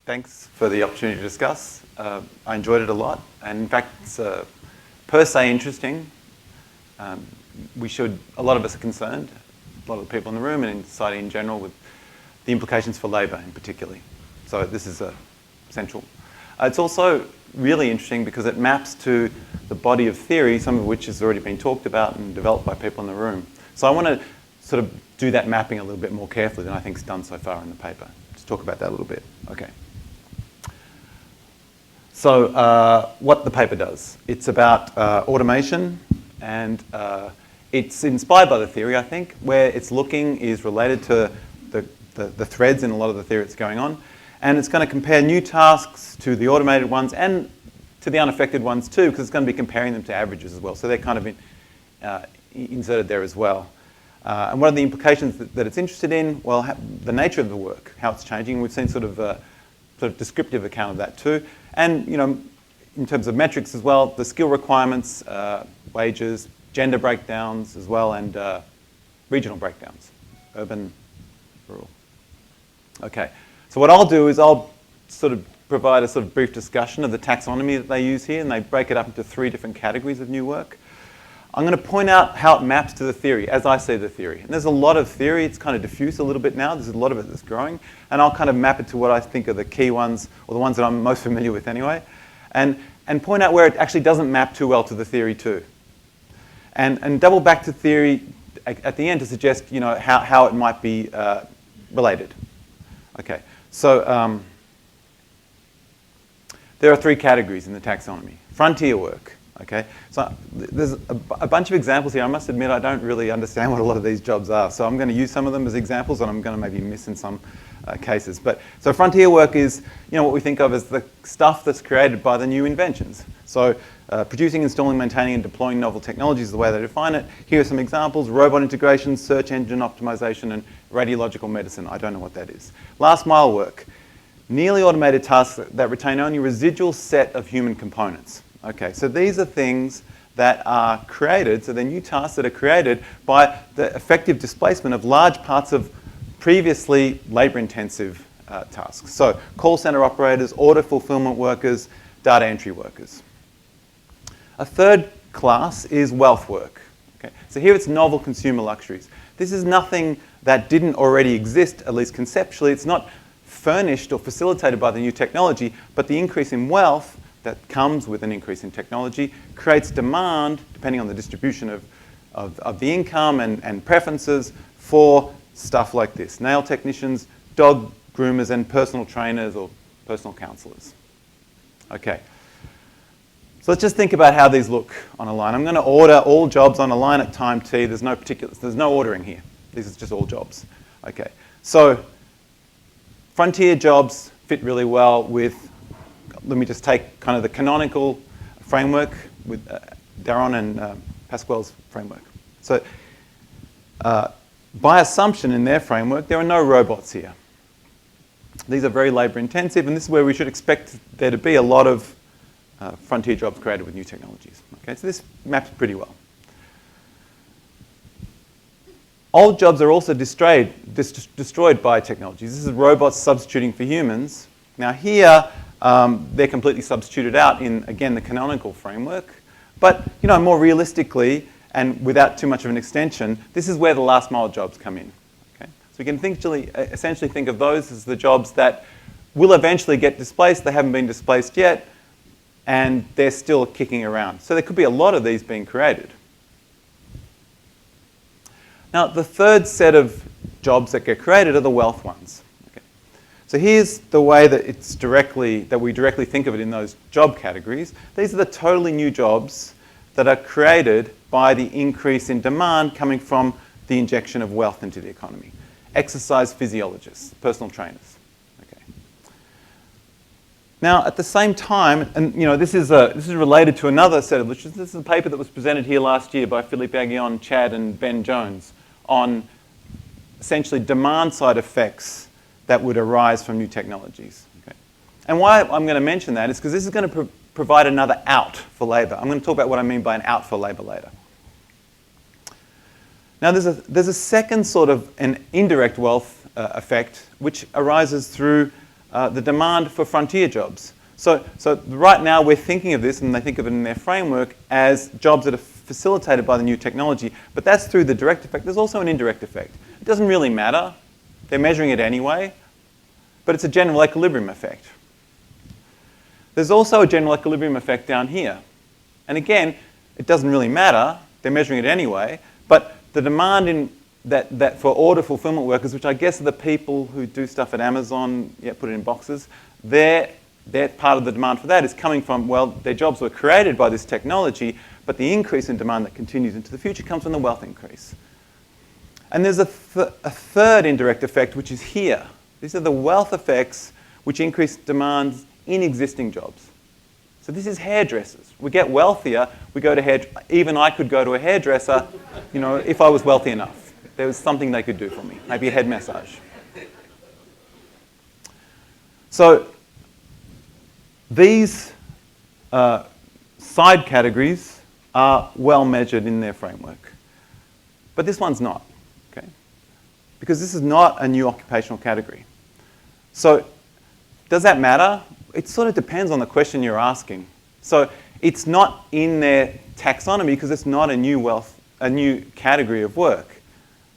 Thanks for the opportunity to discuss. I enjoyed it a lot, and in fact, it's per se interesting. A lot of us are concerned, a lot of the people in the room and in society in general, with the implications for labour in particular. So this is essential. It's also really interesting because it maps to the body of theory, some of which has already been talked about and developed by people in the room. So I want to sort of do that mapping a little bit more carefully than I think is done so far in the paper. Let's talk about that a little bit. Okay. So what the paper does, it's about automation, and it's inspired by the theory, I think. Where it's looking is related to the threads in a lot of the theory that's going on, and it's going to compare new tasks to the automated ones and to the unaffected ones too, because it's going to be comparing them to averages as well. So they're kind of inserted there as well. And what are the implications that it's interested in? Well, the nature of the work, how it's changing. We've seen sort of descriptive account of that too. And, in terms of metrics as well, the skill requirements, wages, gender breakdowns as well, and regional breakdowns, urban, rural. Okay, so what I'll do is I'll sort of provide a sort of brief discussion of the taxonomy that they use here, and they break it up into 3 different categories of new work. I'm going to point out how it maps to the theory, as I see the theory. And there's a lot of theory. It's kind of diffuse a little bit now. There's a lot of it that's growing. And I'll kind of map it to what I think are the key ones, or the ones that I'm most familiar with anyway, and point out where it actually doesn't map too well to the theory too. And double back to theory at the end to suggest, how it might be related. Okay, so there are 3 categories in the taxonomy. Frontier work. Okay, so there's a bunch of examples here. I must admit I don't really understand what a lot of these jobs are, so I'm going to use some of them as examples, and I'm going to maybe miss in some cases. But so frontier work is, what we think of as the stuff that's created by the new inventions. So producing, installing, maintaining, and deploying novel technologies is the way they define it. Here are some examples: robot integration, search engine optimization, and radiological medicine. I don't know what that is. Last mile work, nearly automated tasks that retain only a residual set of human components. Okay, so these are things that are created, so they're new tasks that are created by the effective displacement of large parts of previously labour-intensive tasks. So call centre operators, order fulfilment workers, data entry workers. A third class is wealth work. Okay, so here it's novel consumer luxuries. This is nothing that didn't already exist, at least conceptually. It's not furnished or facilitated by the new technology, but the increase in wealth that comes with an increase in technology creates demand, depending on the distribution of the income and preferences, for stuff like this: nail technicians, dog groomers, and personal trainers or personal counsellors. Okay, so let's just think about how these look on a line. I'm going to order all jobs on a line at time t. There's no ordering here. These are just all jobs. Okay, so frontier jobs fit really well with, let me just take kind of the canonical framework with Daron and Pasquale's framework. So by assumption in their framework, there are no robots here. These are very labour intensive, and this is where we should expect there to be a lot of frontier jobs created with new technologies. Okay, so this maps pretty well. Old jobs are also destroyed by technologies. This is robots substituting for humans. Now here, they're completely substituted out in, again, the canonical framework. But, more realistically, and without too much of an extension, this is where the last mile jobs come in. Okay? So we can essentially think of those as the jobs that will eventually get displaced. They haven't been displaced yet, and they're still kicking around. So there could be a lot of these being created. Now, the third set of jobs that get created are the wealth ones. So here's the way that we directly think of it in those job categories. These are the totally new jobs that are created by the increase in demand coming from the injection of wealth into the economy. Exercise physiologists, personal trainers. Okay. Now, at the same time, and this is related to another set of literature. This is a paper that was presented here last year by Philippe Aguillon, Chad, and Ben Jones on essentially demand-side effects that would arise from new technologies. Okay. And why I'm going to mention that is because this is going to provide another out for labour. I'm going to talk about what I mean by an out for labour later. Now there's a second sort of an indirect wealth effect which arises through the demand for frontier jobs. So right now we're thinking of this, and they think of it in their framework, as jobs that are facilitated by the new technology, but that's through the direct effect. There's also an indirect effect. It doesn't really matter. They're measuring it anyway, but it's a general equilibrium effect. There's also a general equilibrium effect down here. And again, it doesn't really matter. They're measuring it anyway, but the demand in that for order fulfillment workers, which I guess are the people who do stuff at Amazon, put it in boxes, their part of the demand for that is coming from, well, their jobs were created by this technology, but the increase in demand that continues into the future comes from the wealth increase. And there's a third indirect effect, which is here. These are the wealth effects which increase demands in existing jobs. So this is hairdressers. We get wealthier, we go to even I could go to a hairdresser, if I was wealthy enough. There was something they could do for me, maybe a head massage. So these side categories are well measured in their framework. But this one's not, okay? Because this is not a new occupational category. So does that matter? It sort of depends on the question you're asking. So it's not in their taxonomy because it's not a new category of work.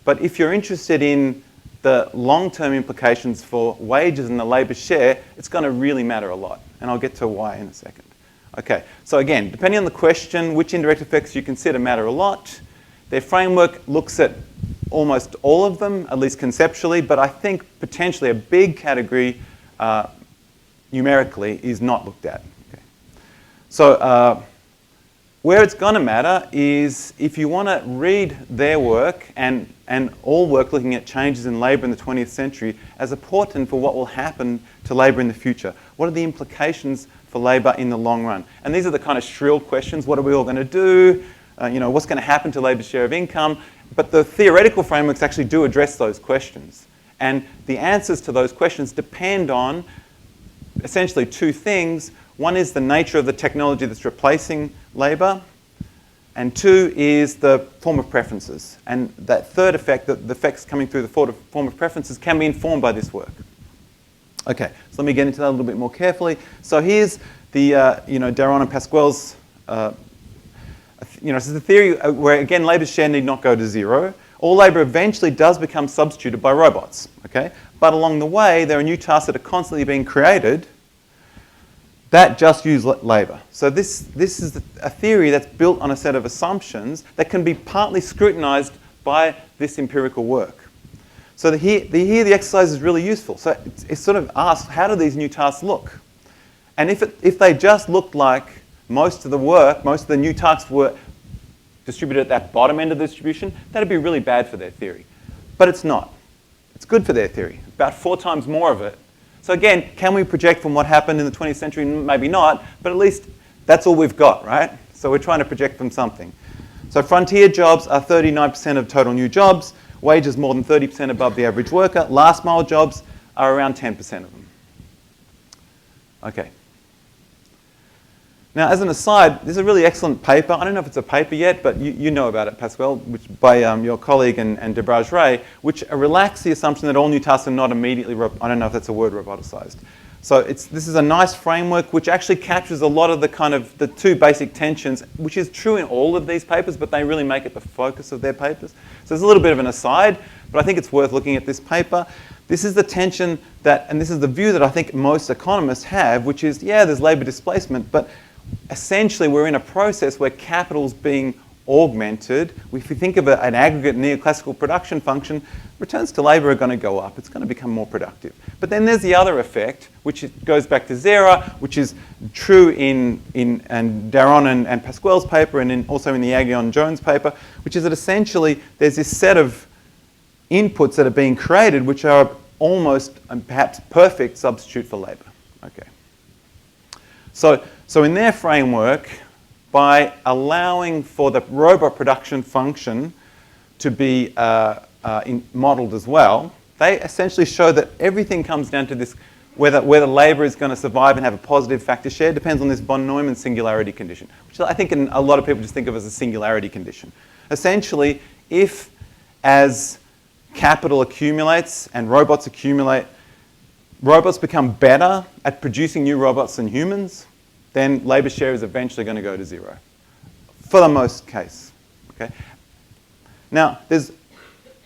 But if you're interested in the long-term implications for wages and the labour share, it's going to really matter a lot. And I'll get to why in a second. Okay, so again, depending on the question, which indirect effects you consider matter a lot. Their framework looks at almost all of them, at least conceptually, but I think potentially a big category numerically is not looked at. Okay. So where it's going to matter is if you want to read their work and all work looking at changes in labour in the 20th century as a portent for what will happen to labour in the future. What are the implications for labour in the long run? And these are the kind of shrill questions. What are we all going to do? What's going to happen to labour's share of income? But the theoretical frameworks actually do address those questions. And the answers to those questions depend on essentially two things. One is the nature of the technology that's replacing labour, and two is the form of preferences. And that third effect, the effects coming through the form of preferences, can be informed by this work. Okay, so let me get into that a little bit more carefully. So here's the, Daron and Pasquale's, this is the theory where, again, labour's share need not go to zero. All labour eventually does become substituted by robots, okay? But along the way, there are new tasks that are constantly being created that just use labour. So this is a theory that's built on a set of assumptions that can be partly scrutinised by this empirical work. So here the exercise is really useful. So it sort of asks, how do these new tasks look? And if they just looked like most of the new tasks were distributed at that bottom end of the distribution, that'd be really bad for their theory. But it's not. It's good for their theory. About 4 times more of it. So again, can we project from what happened in the 20th century? Maybe not, but at least that's all we've got, right? So we're trying to project from something. So frontier jobs are 39% of total new jobs, wages more than 30% above the average worker, last mile jobs are around 10% of them. Okay. Now, as an aside, this is a really excellent paper. I don't know if it's a paper yet, but you know about it, Pasquale, which by your colleague and Debraj Ray, which relaxes the assumption that all new tasks are not immediately, I don't know if that's a word, roboticized. So this is a nice framework which actually captures a lot of the two basic tensions, which is true in all of these papers, but they really make it the focus of their papers. So there's a little bit of an aside, but I think it's worth looking at this paper. This is the tension and this is the view that I think most economists have, which is, there's labour displacement, but essentially we're in a process where capital's being augmented. If we think of an aggregate neoclassical production function, returns to labour are going to go up. It's going to become more productive. But then there's the other effect, which goes back to Zera, which is true in Daron and Pasquale's paper, and also in the Aghion-Jones paper, which is that essentially there's this set of inputs that are being created which are almost and perhaps perfect substitute for labour. Okay. So in their framework, by allowing for the robot production function to be modelled as well, they essentially show that everything comes down to this, whether labour is going to survive and have a positive factor share depends on this von Neumann singularity condition, which I think a lot of people just think of as a singularity condition. Essentially, if as capital accumulates and robots accumulate, robots become better at producing new robots than humans, then labour share is eventually going to go to zero, for the most case. Okay? Now, there's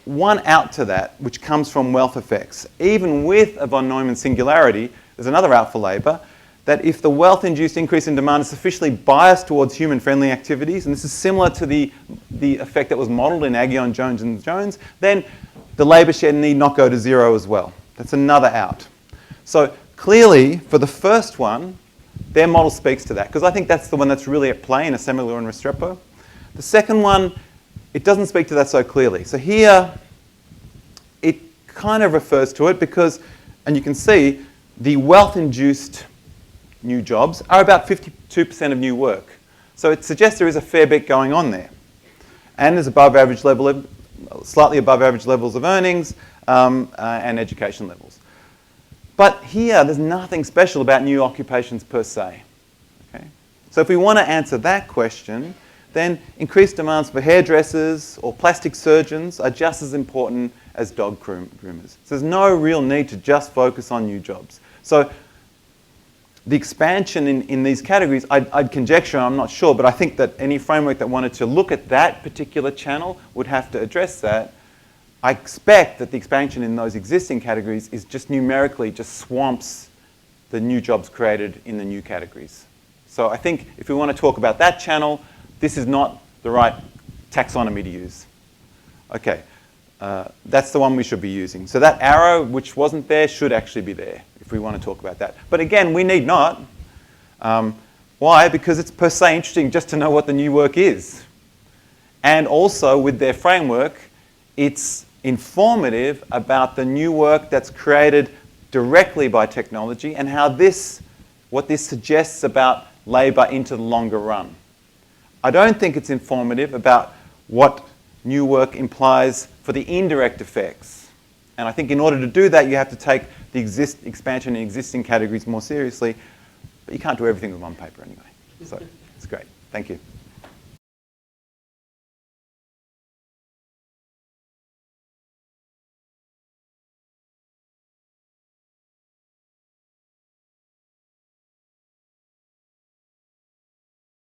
one out to that, which comes from wealth effects. Even with a von Neumann singularity, there's another out for labour, that if the wealth-induced increase in demand is sufficiently biased towards human-friendly activities, and this is similar to the effect that was modelled in Aghion, Jones and Jones, then the labour share need not go to zero as well. That's another out. So clearly, for the first one, their model speaks to that, because I think that's the one that's really at play in assembly law and Restrepo. The second one, it doesn't speak to that so clearly. So here, it kind of refers to it because, and you can see, the wealth-induced new jobs are about 52% of new work. So it suggests there is a fair bit going on there. And there's above average level, slightly above average levels of earnings and education levels. But here, there's nothing special about new occupations per se. Okay? So if we want to answer that question, then increased demands for hairdressers or plastic surgeons are just as important as dog groomers. So there's no real need to just focus on new jobs. So the expansion in these categories, I'd conjecture, I'm not sure, but I think that any framework that wanted to look at that particular channel would have to address that. I expect that the expansion in those existing categories is just numerically just swamps the new jobs created in the new categories. So I think if we want to talk about that channel, this is not the right taxonomy to use. Okay, that's the one we should be using. So that arrow, which wasn't there, should actually be there if we want to talk about that. But again, we need not. Why? Because it's per se interesting just to know what the new work is. And also, with their framework, it's informative about the new work that's created directly by technology and how what this suggests about labour into the longer run. I don't think it's informative about what new work implies for the indirect effects. And I think in order to do that, you have to take the expansion in existing categories more seriously. But you can't do everything with one paper anyway. So it's great. Thank you.